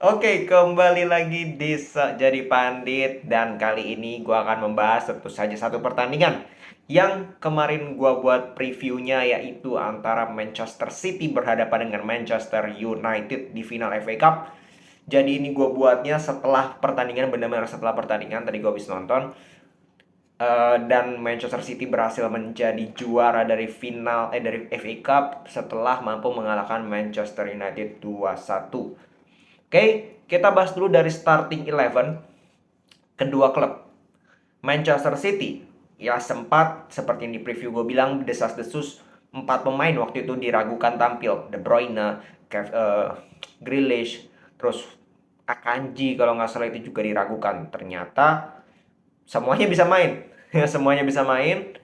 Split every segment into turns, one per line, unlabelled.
Oke, kembali lagi di Jadi Pandit dan kali ini gue akan membahas tentu saja satu pertandingan yang kemarin gue buat previewnya yaitu antara Manchester City berhadapan dengan Manchester United di final FA Cup. Jadi ini gue buatnya setelah pertandingan, benar-benar setelah pertandingan tadi gue habis nonton. Dan Manchester City berhasil menjadi juara dari FA Cup setelah mampu mengalahkan Manchester United 2-1. Oke, kita bahas dulu dari starting eleven kedua klub. Manchester City ya sempat seperti yang di preview gue bilang desas-desus empat pemain waktu itu diragukan tampil. De Bruyne, Grealish, terus Akanji kalau nggak salah itu juga diragukan. Ternyata semuanya bisa main. Semuanya bisa main.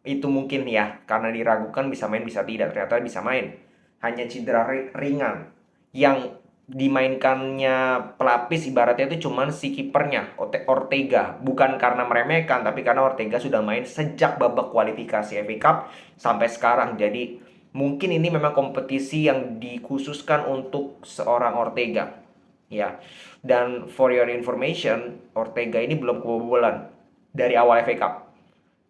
Itu mungkin ya karena diragukan bisa main bisa tidak. Ternyata bisa main. Hanya cedera ringan yang dimainkannya pelapis ibaratnya itu cuman si kipernya Ortega, bukan karena meremehkan tapi karena Ortega sudah main sejak babak kualifikasi FA Cup sampai sekarang. Jadi mungkin ini memang kompetisi yang dikhususkan untuk seorang Ortega ya. Dan for your information, Ortega ini belum kebobolan dari awal FA Cup.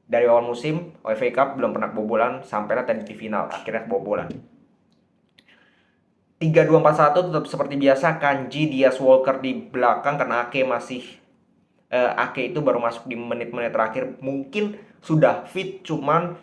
Dari awal musim FA Cup belum pernah kebobolan sampailah tadi di final akhirnya kebobolan. 3-2-4-1 tetap seperti biasa, Kanji, Diaz, Walker di belakang karena Ake itu baru masuk di menit-menit terakhir. Mungkin sudah fit, cuman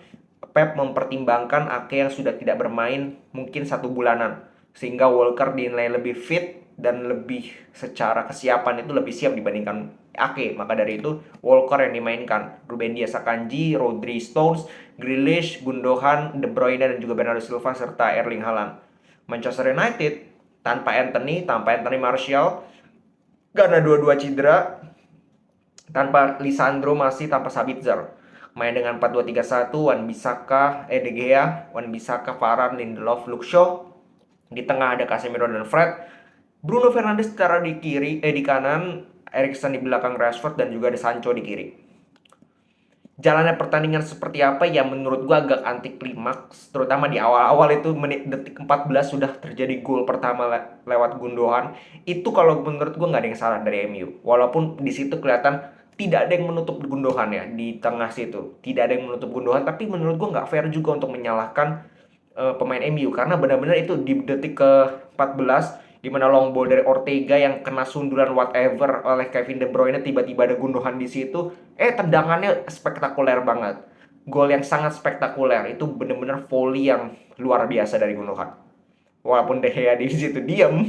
Pep mempertimbangkan Ake yang sudah tidak bermain mungkin 1 bulanan. Sehingga Walker dinilai lebih fit dan lebih secara kesiapan itu lebih siap dibandingkan Ake. Maka dari itu Walker yang dimainkan. Ruben Dias, Akanji, Rodri, Stones, Grealish, Gundogan, De Bruyne dan juga Bernardo Silva serta Erling Haaland. Manchester United tanpa Anthony Martial karena dua-dua cedera, tanpa Lisandro masih tanpa Sabitzer. Main dengan 4-2-3-1, Wan-Bissaka, De Gea, Wan-Bissaka, Varane, Lindelof, Luke Shaw. Di tengah ada Casemiro dan Fred. Bruno Fernandes secara di kanan, Eriksen di belakang Rashford dan juga ada Sancho di kiri. Jalannya pertandingan seperti apa ya menurut gue agak anti klimaks, terutama di awal-awal itu detik 14 sudah terjadi gol pertama lewat Gundogan. Itu kalau menurut gue nggak ada yang salah dari MU, walaupun di situ kelihatan tidak ada yang menutup Gundogan ya di tengah situ, tidak ada yang menutup Gundogan, tapi menurut gue nggak fair juga untuk menyalahkan pemain MU karena benar-benar itu di detik ke 14 di mana long ball dari Ortega yang kena sundulan whatever oleh Kevin De Bruyne, tiba-tiba ada Gundogan di situ, tendangannya spektakuler banget. Gol yang sangat spektakuler, itu benar-benar volley yang luar biasa dari Gundogan. Walaupun De Gea di situ diam.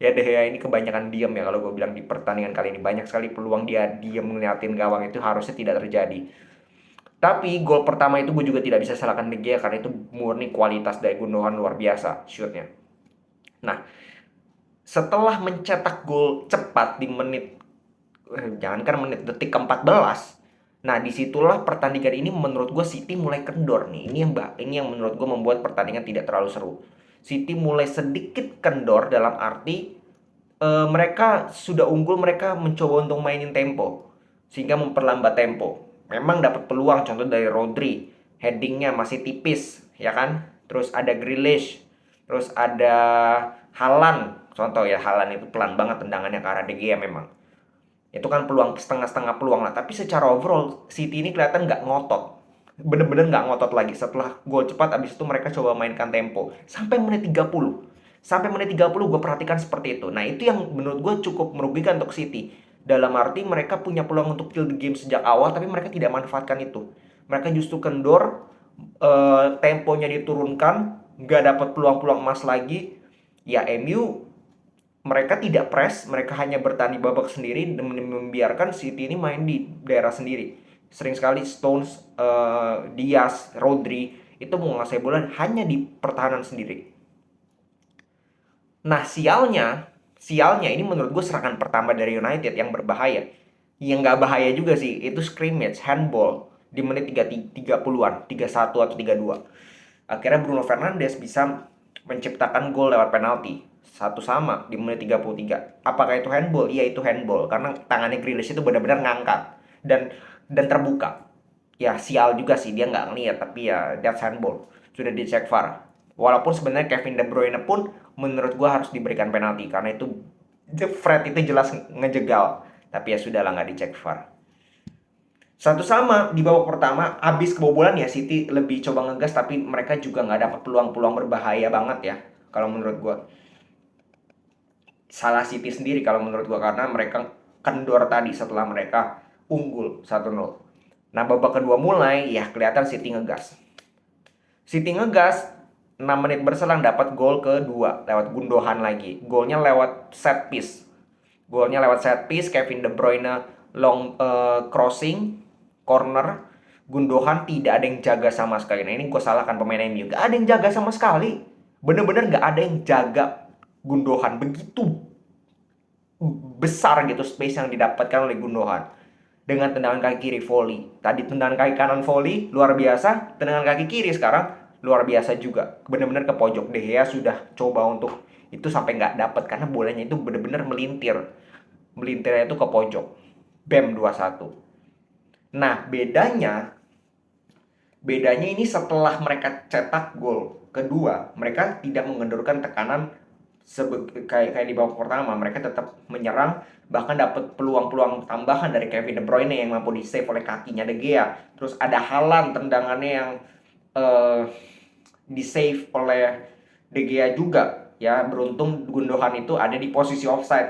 Ya De Gea ini kebanyakan diam ya kalau gue bilang di pertandingan kali ini. Banyak sekali peluang dia diam ngeliatin gawang, itu harusnya tidak terjadi. Tapi gol pertama itu gue juga tidak bisa salahkan De Gea karena itu murni kualitas dari Gundogan luar biasa shootnya. Nah, setelah mencetak gol cepat di jangankan menit detik ke-14. Nah, disitulah pertandingan ini menurut gue City mulai kendor nih. Ini yang menurut gue membuat pertandingan tidak terlalu seru. City mulai sedikit kendor dalam arti mereka sudah unggul, mereka mencoba untuk mainin tempo sehingga memperlambat tempo. Memang dapat peluang, contoh dari Rodri, headingnya masih tipis ya kan, terus ada Grealish, terus ada Haaland, contoh ya, Haaland itu pelan banget tendangannya ke arah De Gea. Memang itu kan peluang, setengah-setengah peluang lah, tapi secara overall City ini kelihatan nggak ngotot, bener-bener nggak ngotot lagi. Setelah gol cepat abis itu mereka coba mainkan tempo sampai menit 30. Sampai menit 30 gue perhatikan seperti itu. Nah, itu yang menurut gue cukup merugikan untuk City. Dalam arti mereka punya peluang untuk kill the game sejak awal, tapi mereka tidak manfaatkan itu. Mereka justru kendor, temponya diturunkan, nggak dapat peluang-peluang emas lagi. Ya MU mereka tidak press, mereka hanya bertahan di babak sendiri dan membiarkan City ini main di daerah sendiri. Sering sekali Stones, Diaz, Rodri itu menguasai bola hanya di pertahanan sendiri. Nah, sialnya ini menurut gue serangan pertama dari United yang berbahaya. Yang nggak bahaya juga sih, itu scrimmage, handball di menit 30-an, 31 atau 32. Akhirnya Bruno Fernandes bisa menciptakan gol lewat penalti. Satu sama di menit 33. Apakah itu handball? Iya, itu handball karena tangannya Grealish itu benar-benar ngangkat dan terbuka. Ya sial juga sih dia nggak ngeliat, tapi ya that's handball. Sudah dicek VAR. Walaupun sebenarnya Kevin De Bruyne pun menurut gua harus diberikan penalti karena itu Fred itu jelas ngejegal, tapi ya sudahlah, nggak dicek VAR. Satu sama di babak pertama, abis kebobolan ya City lebih coba ngegas, tapi mereka juga nggak dapat peluang-peluang berbahaya banget ya. Kalau menurut gua salah City sendiri kalau menurut gua, karena mereka kendor tadi setelah mereka unggul 1-0. Nah, babak kedua mulai ya kelihatan City ngegas. City ngegas, 6 menit berselang dapat gol kedua lewat Gundogan lagi. Golnya lewat set piece. Kevin De Bruyne long crossing corner. Gundogan tidak ada yang jaga sama sekali. Nah, ini gue salahkan pemain MU. Gak ada yang jaga sama sekali. Bener-bener gak ada yang jaga Gundogan. Begitu besar gitu space yang didapatkan oleh Gundogan. Dengan tendangan kaki kiri volley. Tadi tendangan kaki kanan volley luar biasa. Tendangan kaki kiri sekarang luar biasa juga. Bener-bener ke pojok. De Gea sudah coba untuk itu sampai nggak dapat karena bolanya itu bener-bener melintir. Melintirnya itu ke pojok. Bam 2-1. Nah, bedanya ini setelah mereka cetak gol kedua, mereka tidak mengendurkan tekanan kayak di babak pertama. Mereka tetap menyerang, bahkan dapat peluang-peluang tambahan dari Kevin De Bruyne yang mampu di save oleh kakinya De Gea. Terus ada Haaland tendangannya yang di save oleh De Gea juga. Ya, beruntung Gundogan itu ada di posisi offside.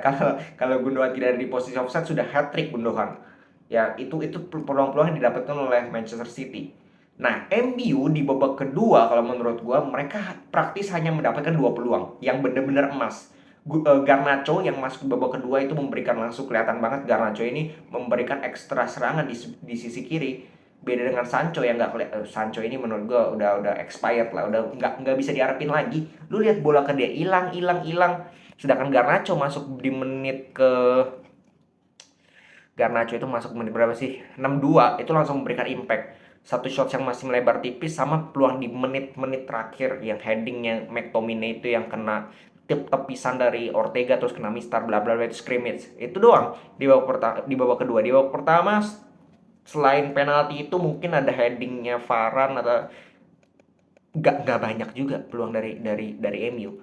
Kalau Gundogan tidak ada di posisi offside, sudah hat trick Gundogan. Ya, itu peluang-peluang yang didapatkan oleh Manchester City. Nah, MU di babak kedua kalau menurut gua mereka praktis hanya mendapatkan 2 peluang yang benar-benar emas. Garnacho yang masuk di babak kedua itu memberikan, langsung kelihatan banget Garnacho ini memberikan ekstra serangan di sisi kiri. Beda dengan Sancho yang nggak kelihatan. Sancho ini menurut gua udah expired lah, udah nggak bisa diharapin lagi. Lu lihat bola ke dia hilang. Sedangkan Garnacho itu masuk menit berapa sih? 62 itu langsung memberikan impact. Satu shot yang masih melebar tipis sama peluang di menit-menit terakhir yang headingnya McTominay itu yang kena tepisan dari Ortega terus kena mistar bla bla bla, itu scrimmage. Itu doang di babak kedua. Di babak pertama selain penalti itu mungkin ada headingnya Varane atau nggak banyak juga peluang dari MU.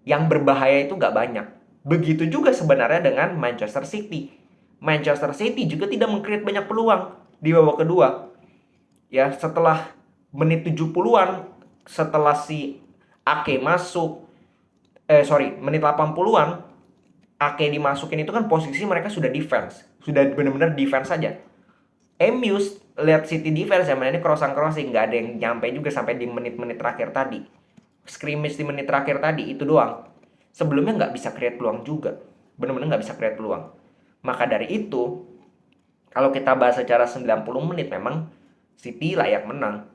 Yang berbahaya itu nggak banyak. Begitu juga sebenarnya dengan Manchester City. Manchester City juga tidak meng-create banyak peluang di babak kedua. Ya, setelah menit 70-an, setelah si Ake masuk, menit 80-an, Ake dimasukin itu kan posisi mereka sudah defense. Sudah benar-benar defense saja. MU lihat City defense yang mainnya crossing, nggak ada yang nyampe juga sampai di menit-menit terakhir tadi. Scrimmage di menit terakhir tadi, itu doang. Sebelumnya nggak bisa create peluang juga. Benar-benar nggak bisa create peluang. Maka dari itu, kalau kita bahas secara 90 menit memang City layak menang.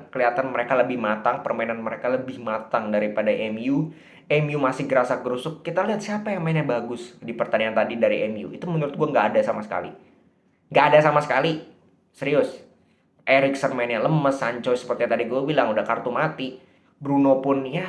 Kelihatan mereka lebih matang, permainan mereka lebih matang daripada MU. MU masih gerasak-gerusuk. Kita lihat siapa yang mainnya bagus di pertandingan tadi dari MU. Itu menurut gue nggak ada sama sekali. Nggak ada sama sekali. Serius. Eriksen mainnya lemes, Sancho seperti tadi gue bilang udah kartu mati. Bruno pun ya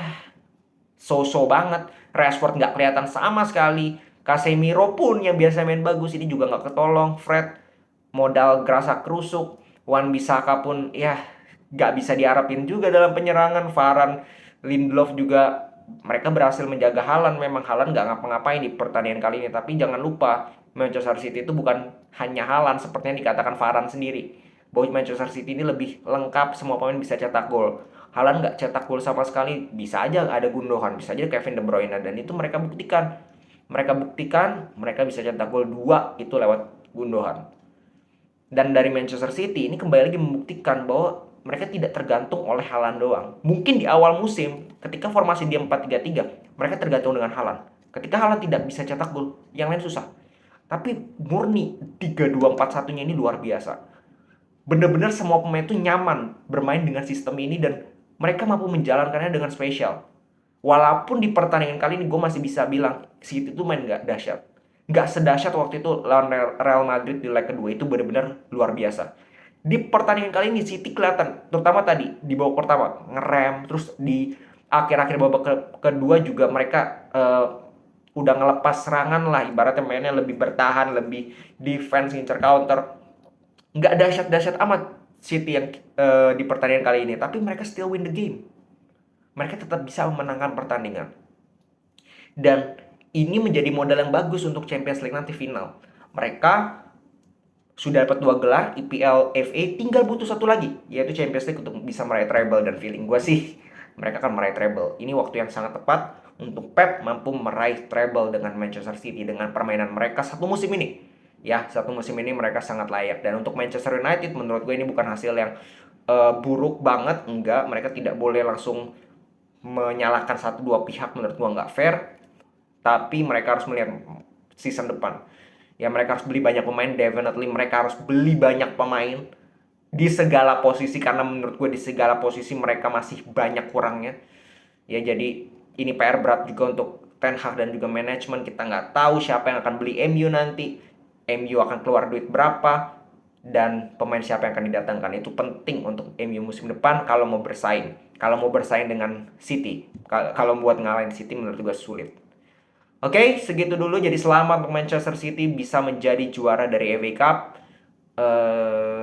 so-so banget. Rashford nggak kelihatan sama sekali. Casemiro pun yang biasa main bagus ini juga nggak ketolong. Fred modal gerasak kerusuk. Wan-Bissaka pun ya nggak bisa diharapin juga dalam penyerangan. Varane, Lindelof juga mereka berhasil menjaga Haaland. Memang Haaland nggak ngapa-ngapain di pertandingan kali ini. Tapi jangan lupa Manchester City itu bukan hanya Haaland seperti yang dikatakan Varane sendiri. Bahwa Manchester City ini lebih lengkap, semua pemain bisa cetak gol. Haaland nggak cetak gol sama sekali, bisa aja ada Gundogan, bisa aja Kevin De Bruyne, dan itu mereka buktikan. Mereka bisa cetak gol 2 itu lewat Gundogan. Dan dari Manchester City ini kembali lagi membuktikan bahwa mereka tidak tergantung oleh Haaland doang. Mungkin di awal musim ketika formasi dia 4-3-3, mereka tergantung dengan Haaland. Ketika Haaland tidak bisa cetak gol, yang lain susah. Tapi murni 3-2-4-1-nya ini luar biasa. Benar-benar semua pemain itu nyaman bermain dengan sistem ini dan mereka mampu menjalankannya dengan spesial. Walaupun di pertandingan kali ini gue masih bisa bilang City itu main gak dahsyat. Gak sedahsyat waktu itu lawan Real Madrid di leg kedua, itu benar-benar luar biasa. Di pertandingan kali ini City kelihatan, terutama tadi di babak pertama ngerem, terus di akhir-akhir babak kedua juga mereka udah ngelepas serangan lah, ibaratnya mainnya lebih bertahan, lebih defense, ngincer counter. Nggak dahsyat-dahsyat amat City yang di pertandingan kali ini, tapi mereka still win the game. Mereka tetap bisa memenangkan pertandingan. Dan ini menjadi modal yang bagus untuk Champions League nanti final. Mereka sudah dapat 2 gelar IPL FA, tinggal butuh satu lagi yaitu Champions League untuk bisa meraih treble, dan feeling gue sih mereka akan meraih treble. Ini waktu yang sangat tepat untuk Pep mampu meraih treble dengan Manchester City dengan permainan mereka satu musim ini. Ya, satu musim ini mereka sangat layak. Dan untuk Manchester United menurut gue ini bukan hasil yang buruk banget, enggak. Mereka tidak boleh langsung menyalahkan satu dua pihak, menurut gue nggak fair. Tapi mereka harus melihat season depan. Ya, mereka harus beli banyak pemain, definitely mereka harus beli banyak pemain di segala posisi, karena menurut gue di segala posisi mereka masih banyak kurangnya. Ya, jadi ini PR berat juga untuk Ten Hag dan juga manajemen. Kita nggak tahu siapa yang akan beli MU nanti, MU akan keluar duit berapa, dan pemain siapa yang akan didatangkan. Itu penting untuk MU musim depan kalau mau bersaing. Kalau mau bersaing dengan City, kalau buat ngalahin City menurut gue sulit. Oke, segitu dulu. Jadi selamat untuk Manchester City bisa menjadi juara dari FA Cup.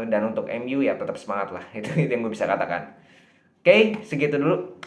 Dan untuk MU ya tetap semangat lah. Itu yang gue bisa katakan. Oke, segitu dulu.